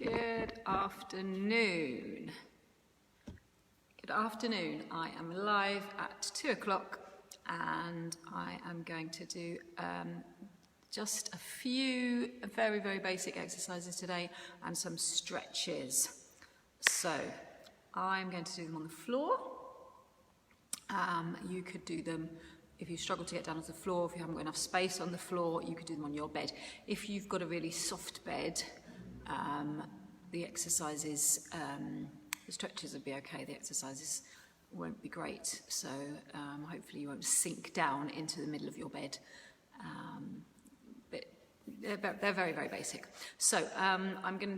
Good afternoon. Good afternoon. I am live at 2 o'clock and I am going to do just a few very, very basic exercises today and some stretches. So I'm going to do them on the floor. You could do them if you struggle to get down to the floor, if you haven't got enough space on the floor, you could do them on your bed. If you've got a really soft bed, the exercises, the stretches will be okay, the exercises won't be great, so hopefully you won't sink down into the middle of your bed. But they're very, very basic. So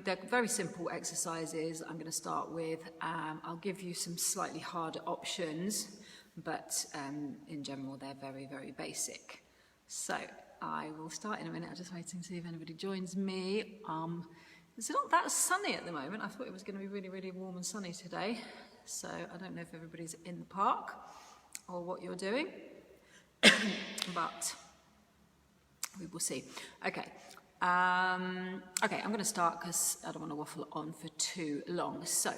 they're very simple exercises. I'm going to start with, I'll give you some slightly harder options, but in general they're very, very basic. So I will start in a minute. I'm just waiting to see if anybody joins me. It's not that sunny at the moment. I thought it was going to be really, really warm and sunny today. So I don't know if everybody's in the park or what you're doing, but we will see. Okay. I'm going to start because I don't want to waffle on for too long. So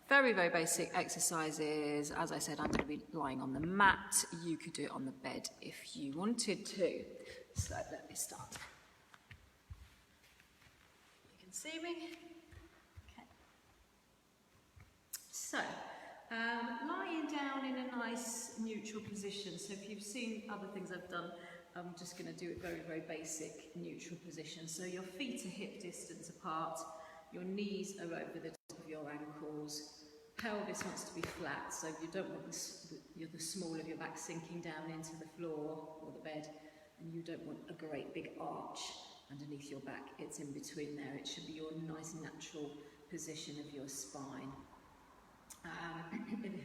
very, very basic exercises. As I said, I'm going to be lying on the mat. You could do it on the bed if you wanted to. So let me start. See me? Okay. So, lying down in a nice neutral position. So if you've seen other things I've done, I'm just going to do it very, very basic neutral position. So your feet are hip distance apart, your knees are over the top of your ankles, pelvis wants to be flat, so you don't want the small of your back sinking down into the floor or the bed, and you don't want a great big arch underneath your back. It's in between there. It should be your nice natural position of your spine.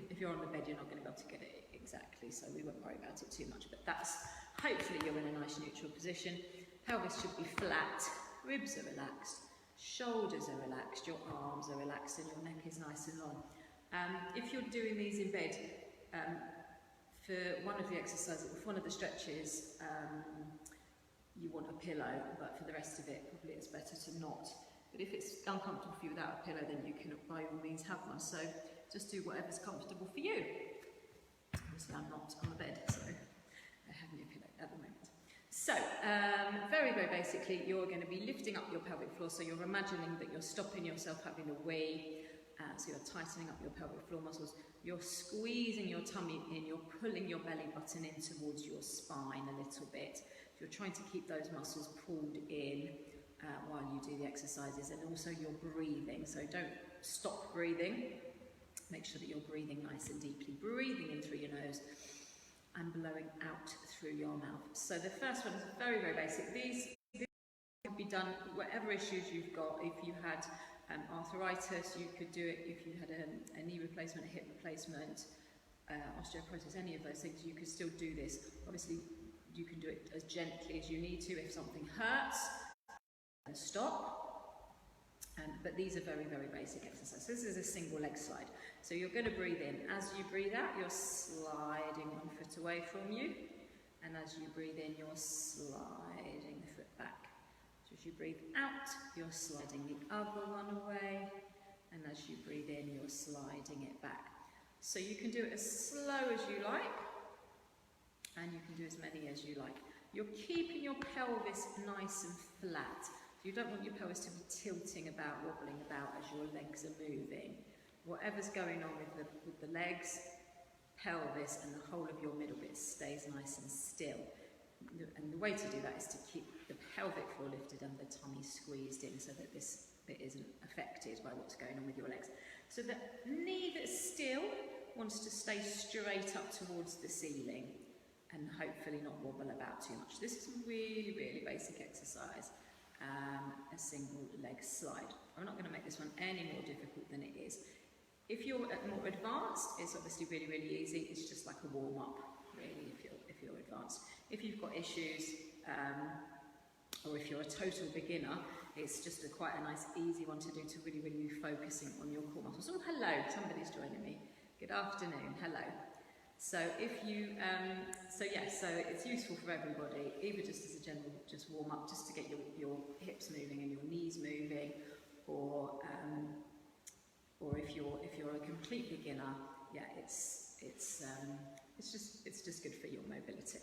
If you're on the bed, you're not going to be able to get it exactly, so we won't worry about it too much, but that's, hopefully you're in a nice neutral position. Pelvis should be flat, ribs are relaxed, shoulders are relaxed, your arms are relaxed, and your neck is nice and long. If you're doing these in bed, for one of the exercises, for one of the stretches, you want a pillow, but for the rest of it, probably it's better to not. But if it's uncomfortable for you without a pillow, then you can by all means have one. So just do whatever's comfortable for you. Obviously I'm not on the bed, so I have no pillow at the moment. So, very, very basically, you're going to be lifting up your pelvic floor, so you're imagining that you're stopping yourself having a wee, so you're tightening up your pelvic floor muscles, you're squeezing your tummy in, you're pulling your belly button in towards your spine a little bit. You're trying to keep those muscles pulled in while you do the exercises, and also you're breathing, so don't stop breathing. Make sure that you're breathing nice and deeply, breathing in through your nose and blowing out through your mouth. So the first one is very, very basic. These can be done whatever issues you've got. If you had arthritis, you could do it. If you had a knee replacement, a hip replacement, osteoporosis, any of those things, you could still do this. Obviously, you can do it as gently as you need to. If something hurts, and stop. But these are very, very basic exercises. This is a single leg slide. So you're going to breathe in. As you breathe out, you're sliding one foot away from you. And as you breathe in, you're sliding the foot back. So as you breathe out, you're sliding the other one away. And as you breathe in, you're sliding it back. So you can do it as slow as you like. And you can do as many as you like. You're keeping your pelvis nice and flat. You don't want your pelvis to be tilting about, wobbling about as your legs are moving. Whatever's going on with the legs, pelvis, and the whole of your middle bit stays nice and still. And the way to do that is to keep the pelvic floor lifted and the tummy squeezed in so that this bit isn't affected by what's going on with your legs. So the knee that's still wants to stay straight up towards the ceiling and hopefully not wobble about too much. This is a really, really basic exercise, a single leg slide. I'm not going to make this one any more difficult than it is. If you're more advanced, it's obviously really, really easy. It's just like a warm-up, really, if you're advanced. If you've got issues, or if you're a total beginner, it's just quite a nice, easy one to do to really, really be focusing on your core muscles. Oh, hello, somebody's joining me. Good afternoon, hello. So if you, so it's useful for everybody, either just as a general, just warm up, just to get your hips moving and your knees moving, or if you're a complete beginner, yeah, it's just good for your mobility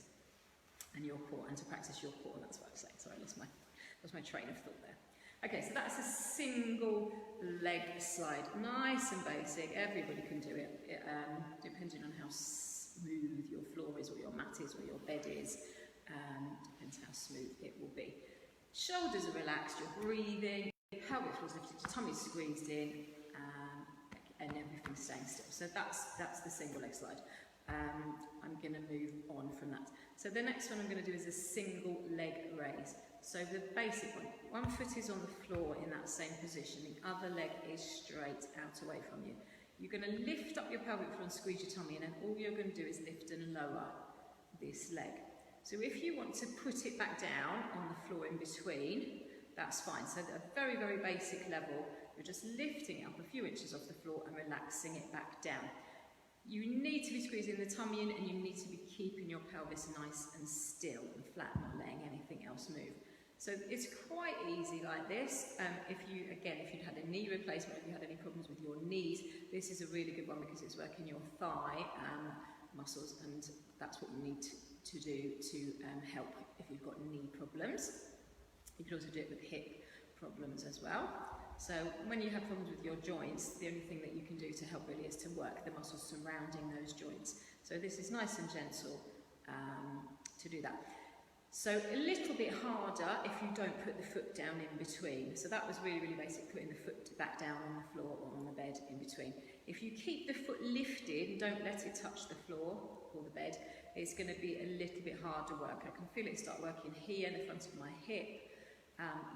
and your core, and to practice your core. That's what I was saying. Sorry, I lost my train of thought there. Okay, so that's a single leg slide, nice and basic. Everybody can do it, depending on how smooth your floor is, or your mat is, or your bed is. Depends how smooth it will be. Shoulders are relaxed, you're breathing, pelvic floor's lifted, your tummy's squeezed in, and everything's staying still. So that's the single leg slide. I'm going to move on from that. So the next one I'm going to do is a single leg raise. So the basic one foot is on the floor in that same position, the other leg is straight out away from you. You're going to lift up your pelvic floor and squeeze your tummy in, and all you're going to do is lift and lower this leg. So if you want to put it back down on the floor in between, that's fine. So at a very, very basic level, you're just lifting it up a few inches off the floor and relaxing it back down. You need to be squeezing the tummy in, and you need to be keeping your pelvis nice and still and flat, not letting anything else move. So it's quite easy like this. If you'd had a knee replacement, if you had any problems with your knees, this is a really good one because it's working your thigh muscles, and that's what you need to do to help if you've got knee problems. You can also do it with hip problems as well. So when you have problems with your joints, the only thing that you can do to help really is to work the muscles surrounding those joints. So this is nice and gentle to do that. So a little bit harder if you don't put the foot down in between. So that was really, really basic, putting the foot back down on the floor or on the bed in between. If you keep the foot lifted and don't let it touch the floor or the bed, it's going to be a little bit harder work. I can feel it start working here in the front of my hip.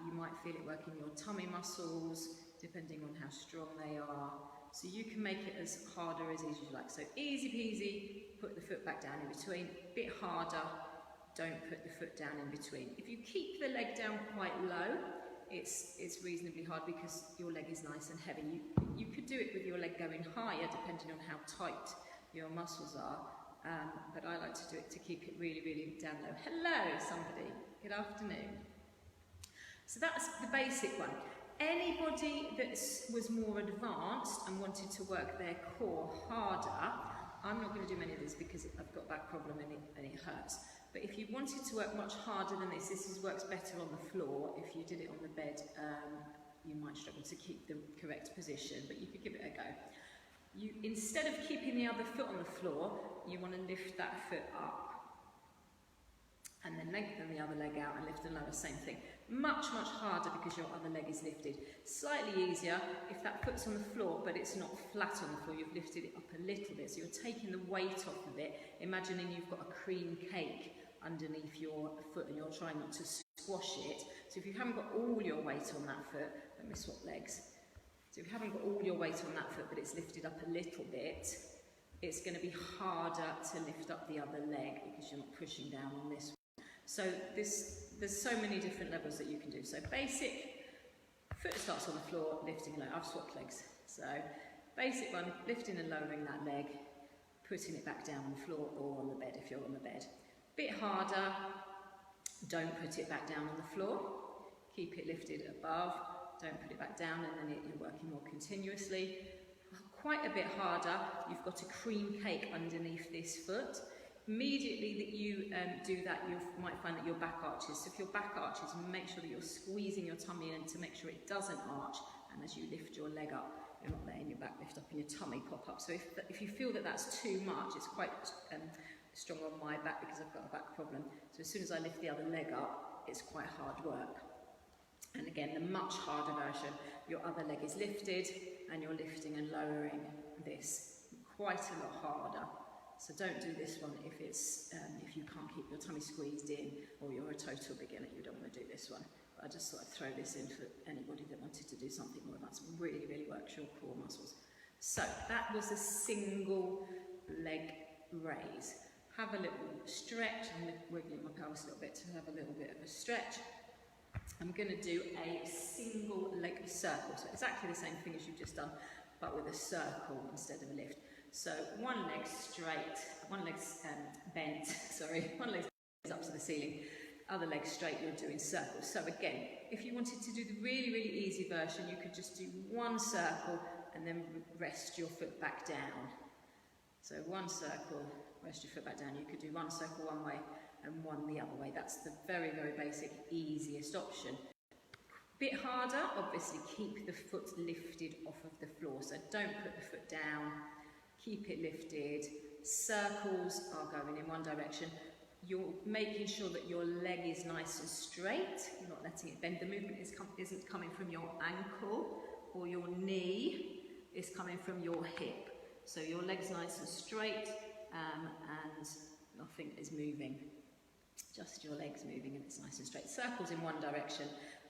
You might feel it working your tummy muscles, depending on how strong they are. So you can make it as harder as easy as you like. So easy peasy, put the foot back down in between. Bit harder, don't put the foot down in between. If you keep the leg down quite low, it's reasonably hard because your leg is nice and heavy. You could do it with your leg going higher, depending on how tight your muscles are. But I like to do it to keep it really, really down low. Hello, somebody. Good afternoon. So that's the basic one. Anybody that was more advanced and wanted to work their core harder, I'm not going to do many of these because I've got a back problem and it hurts. But if you wanted to work much harder than this works better on the floor. If you did it on the bed, you might struggle to keep the correct position, but you could give it a go. Instead of keeping the other foot on the floor, you want to lift that foot up. And then lengthen the other leg out and lift and lower, same thing. Much, much harder because your other leg is lifted. Slightly easier if that foot's on the floor but it's not flat on the floor, you've lifted it up a little bit. So you're taking the weight off of it, imagining you've got a cream cake underneath your foot and you're trying not to squash it. So if you haven't got all your weight on that foot, let me swap legs. So if you haven't got all your weight on that foot but it's lifted up a little bit, it's going to be harder to lift up the other leg because you're not pushing down on this one. So there's so many different levels that you can do. So basic, foot starts on the floor, lifting and lowering. I've swapped legs. So basic one, lifting and lowering that leg, putting it back down on the floor or on the bed if you're on the bed. Bit harder, don't put it back down on the floor. Keep it lifted above, don't put it back down, and then you're working more continuously. Quite a bit harder, you've got a cream cake underneath this foot. Immediately that you do that, you might find that your back arches. So if your back arches, make sure that you're squeezing your tummy in to make sure it doesn't arch. And as you lift your leg up, you're not letting your back lift up and your tummy pop up. So if you feel that that's too much, it's quite strong on my back because I've got a back problem. So as soon as I lift the other leg up, it's quite hard work. And again, the much harder version, your other leg is lifted and you're lifting and lowering this quite a lot harder. So don't do this one if you can't keep your tummy squeezed in or you're a total beginner, you don't want to do this one. But I just thought I'd throw this in for anybody that wanted to do something more advanced. Really, really works your core muscles. So that was a single leg raise. Have a little stretch. I'm wiggling my pelvis a little bit to have a little bit of a stretch. I'm going to do a single leg circle. So exactly the same thing as you've just done, but with a circle instead of a lift. So one leg straight, one leg's bent, sorry, one leg's up to the ceiling, Other leg straight, you're doing circles. So again, if you wanted to do the really, really easy version, you could just do one circle and then rest your foot back down. So one circle, rest your foot back down. You could do one circle one way and one the other way. That's the very, very basic, easiest option. Bit harder, obviously keep the foot lifted off of the floor. So don't put the foot down, keep it lifted. Circles are going in one direction. You're making sure that your leg is nice and straight. You're not letting it bend. The movement isn't coming from your ankle or your knee. It's coming from your hip. So your leg's nice and straight and nothing is moving. Just your legs moving and it's nice and straight. Circles in one direction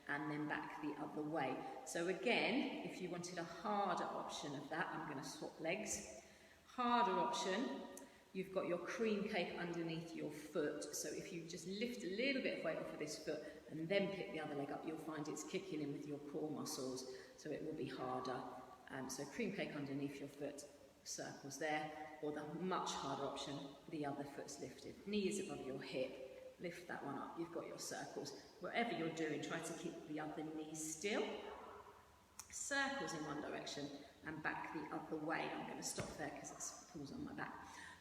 and then back the other way. So again, if you wanted a harder option of that, I'm going to swap legs. Harder option, you've got your cream cake underneath your foot. So if you just lift a little bit of weight off of this foot and then pick the other leg up, you'll find it's kicking in with your core muscles. So it will be harder. So cream cake underneath your foot, circles there, or the much harder option, the other foot's lifted. Knee is above your hip. Lift that one up, you've got your circles. Whatever you're doing, try to keep the other knee still. Circles in one direction and back the other way. I'm going to stop there because it pulls on my back.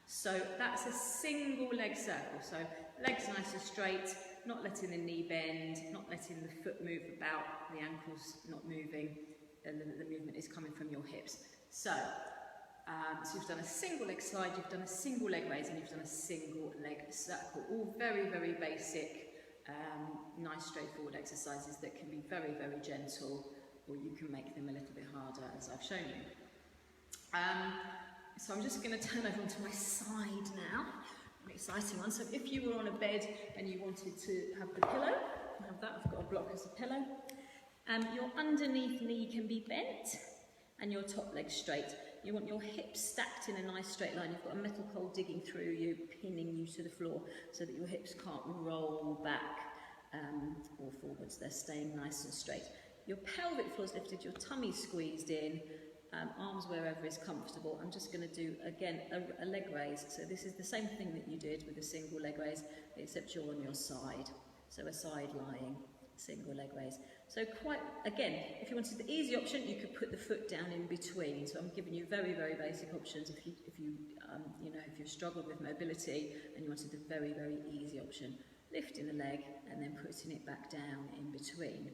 So that's a single leg circle. So legs nice and straight, not letting the knee bend, not letting the foot move about, the ankles not moving, and the movement is coming from your hips. So you've done a single leg slide, you've done a single leg raise, and you've done a single leg circle. All very, very basic, nice straightforward exercises that can be very, very gentle, or you can make them a little bit harder, as I've shown you. So I'm just going to turn over onto my side now. An exciting one. So if you were on a bed and you wanted to have the pillow, I have that, I've got a block as a pillow. Your underneath knee can be bent and your top leg straight. You want your hips stacked in a nice straight line. You've got a metal pole digging through you, pinning you to the floor so that your hips can't roll back or forwards. They're staying nice and straight. Your pelvic floor's lifted, your tummy squeezed in, arms wherever is comfortable. I'm just going to do, again, a leg raise. So this is the same thing that you did with a single leg raise, except you're on your side. So a side lying, single leg raise. So quite, again, if you wanted the easy option, you could put the foot down in between. So I'm giving you very, very basic options if you've struggled with mobility and you wanted the very, very easy option. Lifting the leg and then putting it back down in between.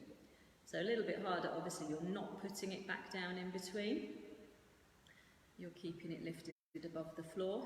So a little bit harder, obviously you're not putting it back down in between. You're keeping it lifted above the floor.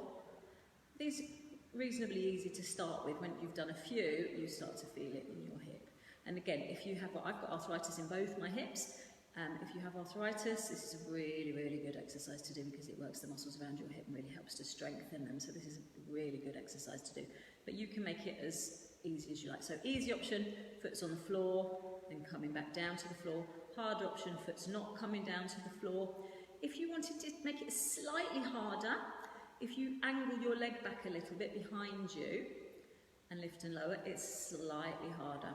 These are reasonably easy to start with. When you've done a few, you start to feel it in your hip. And again, if you have, I've got arthritis in both my hips. If you have arthritis, this is a really, really good exercise to do because it works the muscles around your hip and really helps to strengthen them. So this is a really good exercise to do. But you can make it as easy as you like. So easy option, foot's on the floor, then coming back down to the floor. Hard option, foot's not coming down to the floor. If you wanted to make it slightly harder, if you angle your leg back a little bit behind you and lift and lower, it's slightly harder.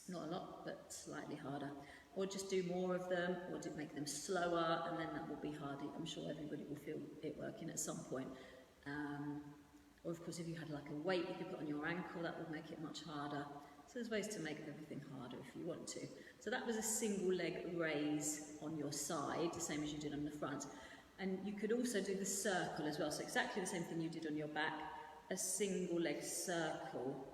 Not a lot, but slightly harder. Or just do more of them, or make them slower, and then that will be harder. I'm sure everybody will feel it working at some point. Or of course, if you had like a weight you could put on your ankle, that would make it much harder. So there's ways to make everything harder if you want to. So that was a single leg raise on your side, the same as you did on the front. And you could also do the circle as well. So exactly the same thing you did on your back, a single leg circle.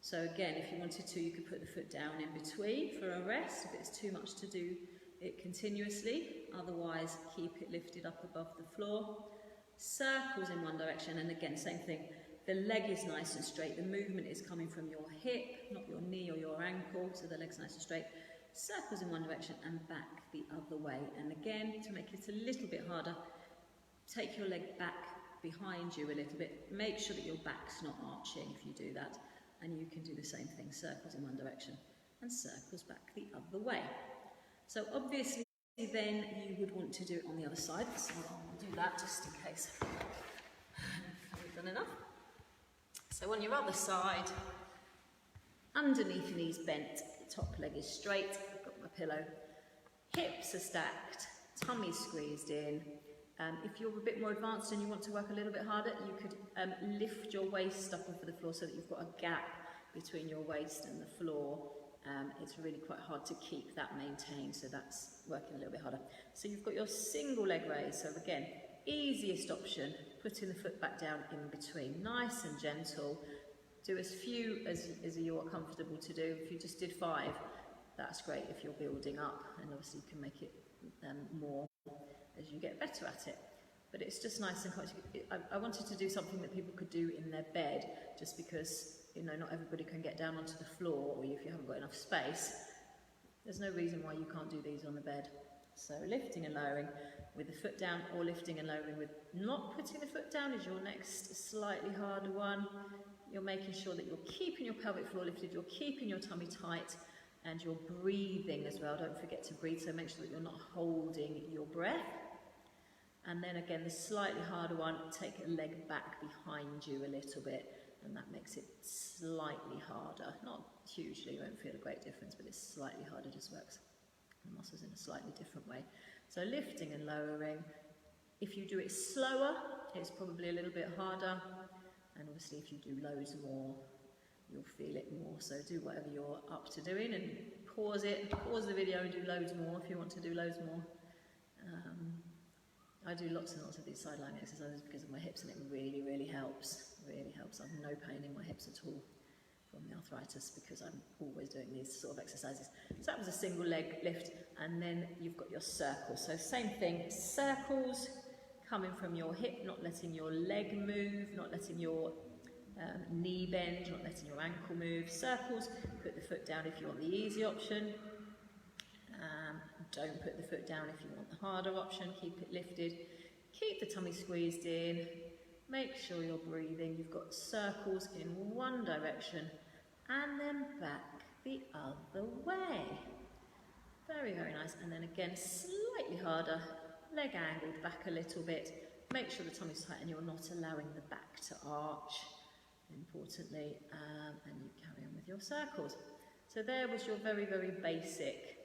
So again, if you wanted to, you could put the foot down in between for a rest if it's too much to do it continuously. Otherwise, keep it lifted up above the floor. Circles in one direction, and again, same thing. The leg is nice and straight. The movement is coming from your hip, not your knee or your ankle, so the leg's nice and straight. Circles in one direction and back the other way. And again, to make it a little bit harder, take your leg back behind you a little bit. Make sure that your back's not arching if you do that. And you can do the same thing, circles in one direction and circles back the other way. So obviously then you would want to do it on the other side, so I'll do that just in case I haven't done enough. So on your other side, underneath knees bent, the top leg is straight, I've got my pillow, hips are stacked, tummy squeezed in. If you're a bit more advanced and you want to work a little bit harder, you could lift your waist up off of the floor so that you've got a gap between your waist and the floor, it's really quite hard to keep that maintained, so that's working a little bit harder. So you've got your single leg raise, so again, easiest option, putting the foot back down in between, nice and gentle. Do as few as you're comfortable to do. If you just did 5, that's great if you're building up, and obviously you can make it more as you get better at it. But it's just nice and comfortable. I wanted to do something that people could do in their bed, just because, you know, not everybody can get down onto the floor, or if you haven't got enough space, there's no reason why you can't do these on the bed. So lifting and lowering with the foot down, or lifting and lowering with not putting the foot down is your next slightly harder one. You're making sure that you're keeping your pelvic floor lifted, you're keeping your tummy tight, and you're breathing as well. Don't forget to breathe, so make sure that you're not holding your breath. And then again, the slightly harder one, take a leg back behind you a little bit, and that makes it slightly harder. Not hugely, you won't feel a great difference, but it's slightly harder, just works the muscles in a slightly different way. So lifting and lowering. If you do it slower, it's probably a little bit harder, and obviously if you do loads more, you'll feel it more. So do whatever you're up to doing, and pause the video and do loads more if you want to do loads more. I do lots and lots of these sideline exercises because of my hips, and it really, really helps. Really helps. I have no pain in my hips at all from the arthritis, because I'm always doing these sort of exercises. So that was a single leg lift, and then you've got your circles. So same thing, circles coming from your hip, not letting your leg move, not letting your knee bend, not letting your ankle move. Circles, put the foot down if you want the easy option. Don't put the foot down if you want the harder option. Keep it lifted. Keep the tummy squeezed in. Make sure you're breathing. You've got circles in one direction and then back the other way. Very, very nice. And then again, slightly harder. Leg angled back a little bit. Make sure the tummy's tight and you're not allowing the back to arch, importantly. And you carry on with your circles. So there was your very, very basic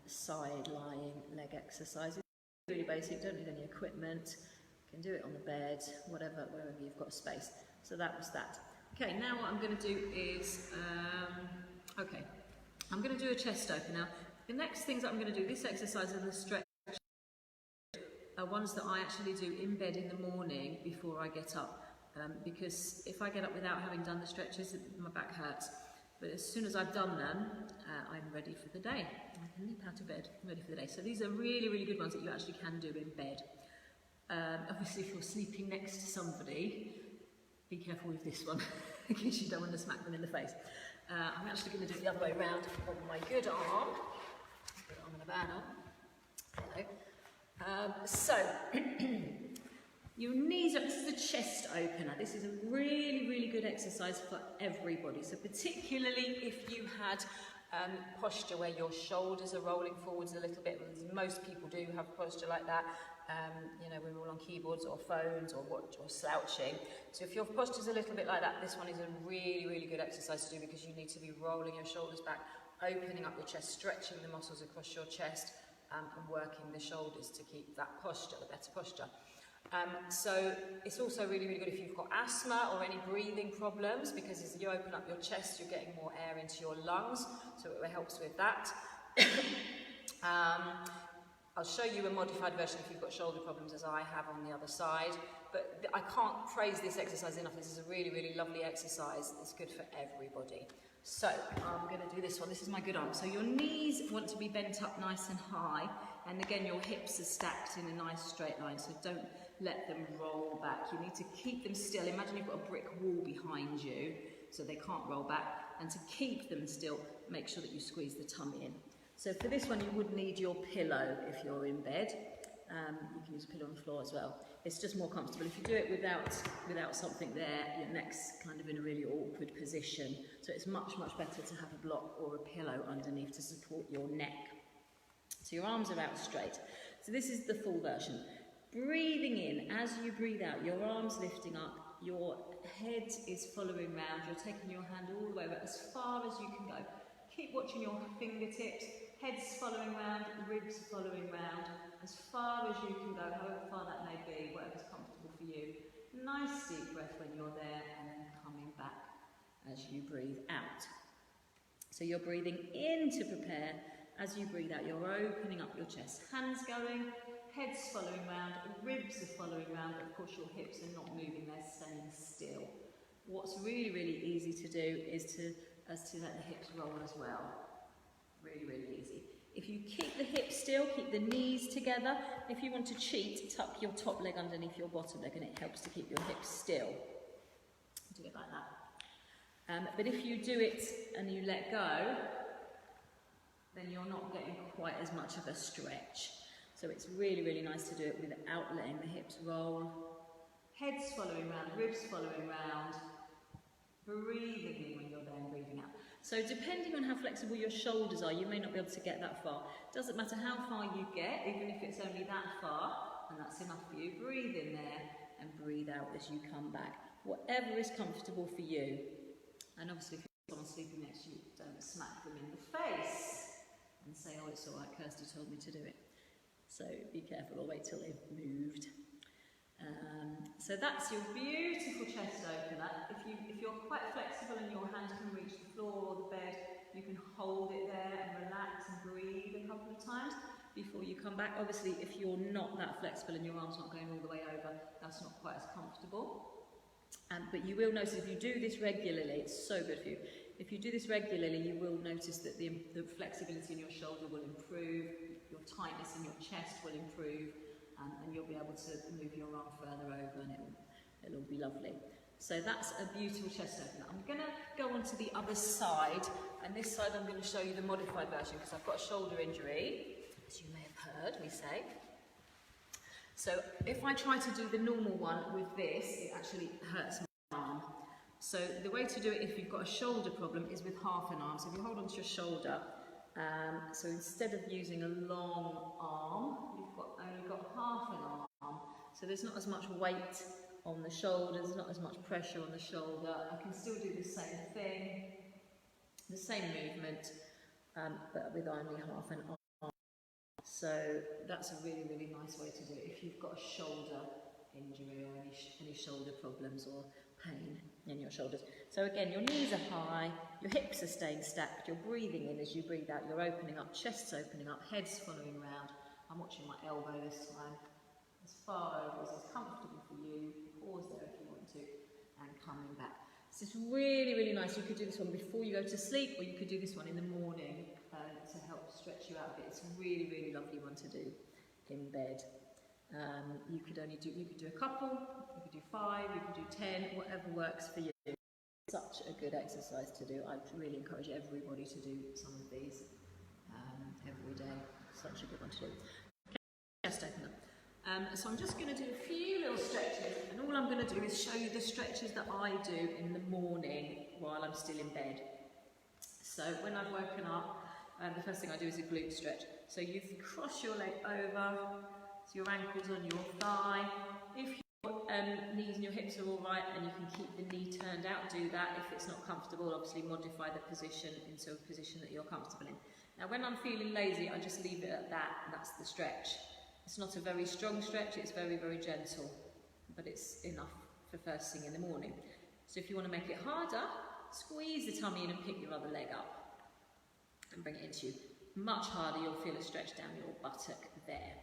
side lying leg exercises. Really basic, don't need any equipment, you can do it on the bed, wherever you've got space. So that was that. Okay, now what I'm going to do is, I'm going to do a chest open. Now, the next things that I'm going to do, this exercise and the stretch, are ones that I actually do in bed in the morning before I get up, because if I get up without having done the stretches, my back hurts. But as soon as I've done them, I'm ready for the day. I can leap out of bed, I'm ready for the day. So these are really, really good ones that you actually can do in bed. Obviously, if you're sleeping next to somebody, be careful with this one, because you don't want to smack them in the face. I'm actually going to do it the other way around on my good arm. Good arm and a bad arm. So, your knees up. This is a chest opener. This is a really, really good exercise for everybody. So particularly if you had posture where your shoulders are rolling forwards a little bit. Most people do have posture like that. You know, we're all on keyboards or phones or slouching. So if your posture's a little bit like that, this one is a really, really good exercise to do, because you need to be rolling your shoulders back, opening up your chest, stretching the muscles across your chest, and working the shoulders to keep that posture, the better posture. So it's also really, really good if you've got asthma or any breathing problems, because as you open up your chest, you're getting more air into your lungs, so it helps with that. I'll show you a modified version if you've got shoulder problems, as I have on the other side, but I can't praise this exercise enough. This is a really, really lovely exercise. It's good for everybody. So I'm going to do this one. This is my good arm. So your knees want to be bent up nice and high, and again your hips are stacked in a nice straight line, so don't let them roll back. You need to keep them still. Imagine you've got a brick wall behind you, so they can't roll back, and to keep them still, make sure that you squeeze the tummy in. So for this one, you would need your pillow if you're in bed. You can use a pillow on the floor as well. It's just more comfortable. If you do it without something there, your neck's kind of in a really awkward position. So it's much, much better to have a block or a pillow underneath to support your neck. So your arms are out straight. So this is the full version. Breathing in, as you breathe out, your arms lifting up, your head is following round. You're taking your hand all the way back as far as you can go. Keep watching your fingertips, head's following round, ribs following round, as far as you can go, however far that may be, whatever's comfortable for you. Nice deep breath when you're there, and then coming back as you breathe out. So you're breathing in to prepare. As you breathe out, you're opening up your chest. Hands going, head's following round, ribs are following round, but of course your hips are not moving, they're staying still. What's really, really easy to do is to let the hips roll as well. Really, really easy. If you keep the hips still, keep the knees together. If you want to cheat, tuck your top leg underneath your bottom leg and it helps to keep your hips still. Do it like that. But if you do it and you let go, then you're not getting quite as much of a stretch. So it's really, really nice to do it without letting the hips roll. Head's following round, ribs following round. Breathing in when you're there and breathing out. So depending on how flexible your shoulders are, you may not be able to get that far. Doesn't matter how far you get, even if it's only that far, and that's enough for you. Breathe in there and breathe out as you come back. Whatever is comfortable for you. And obviously if you're someone sleeping next to you, don't smack them in the face and say, oh, it's all right, Kirsty told me to do it. So be careful or wait till they've moved. So that's your beautiful chest opener. If you're quite flexible and your hand can reach the floor or the bed, you can hold it there and relax and breathe a couple of times before you come back. Obviously, if you're not that flexible and your arm's not going all the way over, that's not quite as comfortable. But you will notice if you do this regularly, it's so good for you. If you do this regularly, you will notice that the flexibility in your shoulder will improve, your tightness in your chest will improve, and you'll be able to move your arm further over and it'll be lovely. So that's a beautiful chest opener. I'm going to go on to the other side, and this side I'm going to show you the modified version because I've got a shoulder injury, as you may have heard me say. So if I try to do the normal one with this, it actually hurts my arm. So the way to do it if you've got a shoulder problem is with half an arm. So if you hold onto your shoulder, so instead of using a long arm, you've only got half an arm. So there's not as much weight on the shoulder, there's not as much pressure on the shoulder. I can still do the same thing, the same movement, but with only half an arm. So that's a really, really nice way to do it if you've got a shoulder injury or any shoulder problems or pain in your shoulders. So again, your knees are high, your hips are staying stacked, you're breathing in as you breathe out, you're opening up, chest's opening up, head's following round. I'm watching my elbow this time, as far over as is comfortable for you. Pause there if you want to, and coming back. This is really, really nice. You could do this one before you go to sleep, or you could do this one in the morning to help stretch you out a bit. It's a really, really lovely one to do in bed. You could do a couple, you could do 5, you could do 10, whatever works for you. Such a good exercise to do. I really encourage everybody to do some of these every day. Such a good one to do. Chest opener. So I'm just going to do a few little stretches, and all I'm going to do is show you the stretches that I do in the morning while I'm still in bed. So when I've woken up, the first thing I do is a glute stretch. So you cross your leg over, so your ankle's on your thigh. If your knees and your hips are all right and you can keep the knee turned out, do that. If it's not comfortable, obviously modify the position into a position that you're comfortable in. Now when I'm feeling lazy, I just leave it at that, and that's the stretch. It's not a very strong stretch, it's very, very gentle, but it's enough for first thing in the morning. So if you want to make it harder, squeeze the tummy in and pick your other leg up and bring it into you. Much harder, you'll feel a stretch down your buttock there.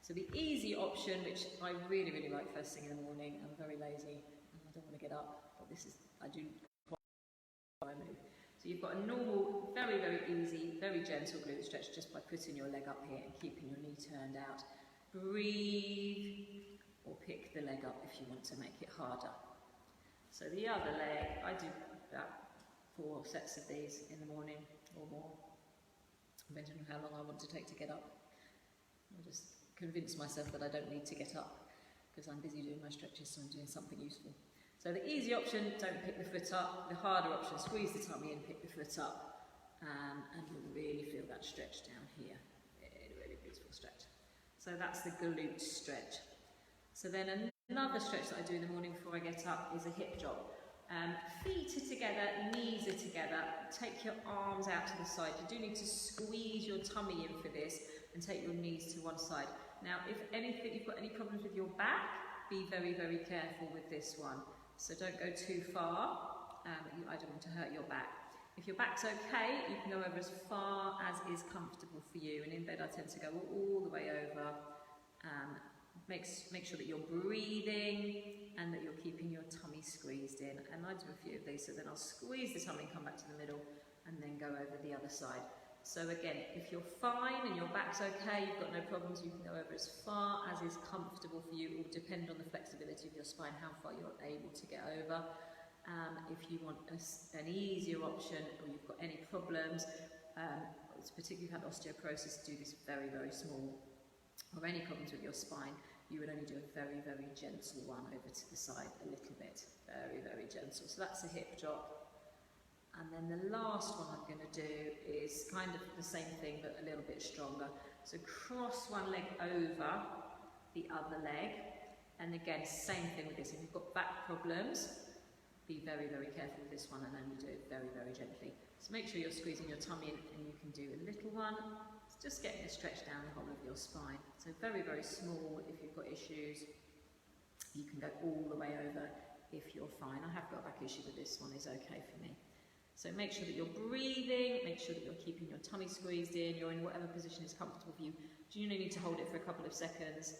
So the easy option, which I really, really like first thing in the morning, I'm very lazy and I don't want to get up, but I do quite move. So you've got a normal, very, very easy, very gentle glute stretch just by putting your leg up here and keeping your knee turned out. Breathe, or pick the leg up if you want to make it harder. So the other leg, I do about 4 sets of these in the morning or more, depending on how long I want to take to get up. I'll just convince myself that I don't need to get up because I'm busy doing my stretches, so I'm doing something useful. So the easy option, don't pick the foot up. The harder option, squeeze the tummy and pick the foot up, and you'll really feel that stretch down here. Really, really beautiful stretch. So that's the glute stretch. So then another stretch that I do in the morning before I get up is a hip jog. Feet are together, knees are together. Take your arms out to the side. You do need to squeeze your tummy in for this and take your knees to one side. Now, if you've got any problems with your back, be very, very careful with this one. So don't go too far. I don't want to hurt your back. If your back's okay, you can go over as far as is comfortable for you, and in bed I tend to go all the way over. Make sure that you're breathing and that you're keeping your tummy squeezed in, and I do a few of these, so then I'll squeeze the tummy, come back to the middle, and then go over the other side. So again, if you're fine and your back's okay, you've got no problems, you can go over as far as is comfortable for you. It will depend on the flexibility of your spine, how far you're able to get over. If you want an easier option, or you've got any problems, particularly if you've had osteoporosis, do this very, very small, or any problems with your spine, you would only do a very, very gentle one over to the side, a little bit, very, very gentle. So that's a hip drop. And then the last one I'm going to do is kind of the same thing, but a little bit stronger. So cross one leg over the other leg, and again, same thing with this. If you've got back problems, be very, very careful with this one, and only do it very, very gently. So make sure you're squeezing your tummy in, and you can do a little one. It's just getting a stretch down the whole of your spine. So very, very small if you've got issues. You can go all the way over if you're fine. I have got a back issue, but this one is okay for me. So make sure that you're breathing, make sure that you're keeping your tummy squeezed in, you're in whatever position is comfortable for you. Do you need to hold it for a couple of seconds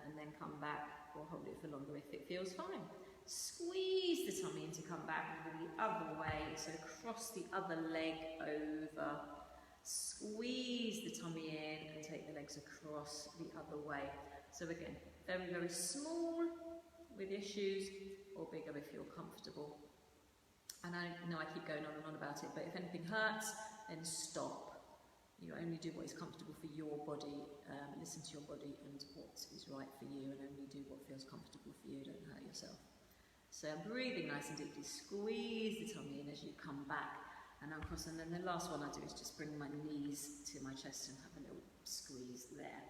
and then come back, or hold it for longer if it feels fine. Squeeze the tummy in to come back, and go the other way, so cross the other leg over. Squeeze the tummy in and take the legs across the other way. So again, very, very small with issues, or bigger if you're comfortable. And I know I keep going on and on about it, but if anything hurts, then stop. You only do what is comfortable for your body, listen to your body and what is right for you, and only do what feels comfortable for you, don't hurt yourself. So breathing nice and deeply, squeeze the tummy in as you come back and uncross, and then the last one I do is just bring my knees to my chest and have a little squeeze there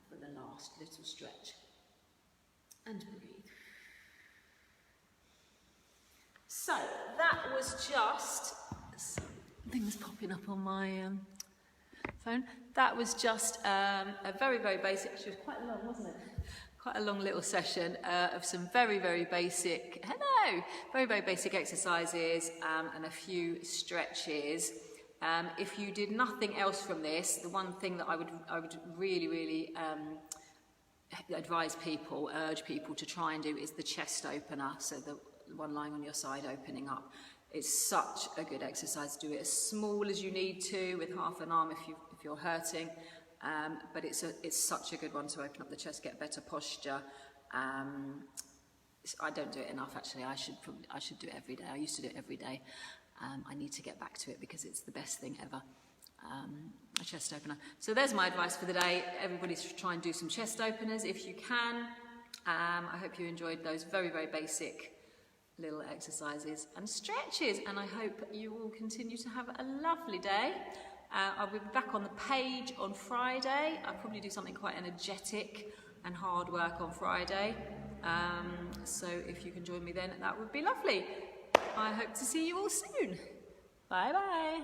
for the last little stretch. And breathe. So that was just, things popping up on my phone. That was just a very, very basic, actually it was quite long, wasn't it? Quite a long little session of some very, very basic, very, very basic exercises and a few stretches. If you did nothing else from this, the one thing that I would really, really advise people, urge people to try and do is the chest opener, so the one lying on your side opening up. It's such a good exercise. Do it as small as you need to, with half an arm if you're hurting. But it's such a good one to open up the chest, get better posture. I don't do it enough, actually. I should do it every day. I used to do it every day. I need to get back to it because it's the best thing ever. A chest opener. So there's my advice for the day. Everybody should try and do some chest openers if you can. I hope you enjoyed those very, very basic little exercises and stretches, and I hope you will continue to have a lovely day. I'll be back on the page on Friday. I'll probably do something quite energetic and hard work on Friday. So if you can join me then, that would be lovely. I hope to see you all soon. Bye bye.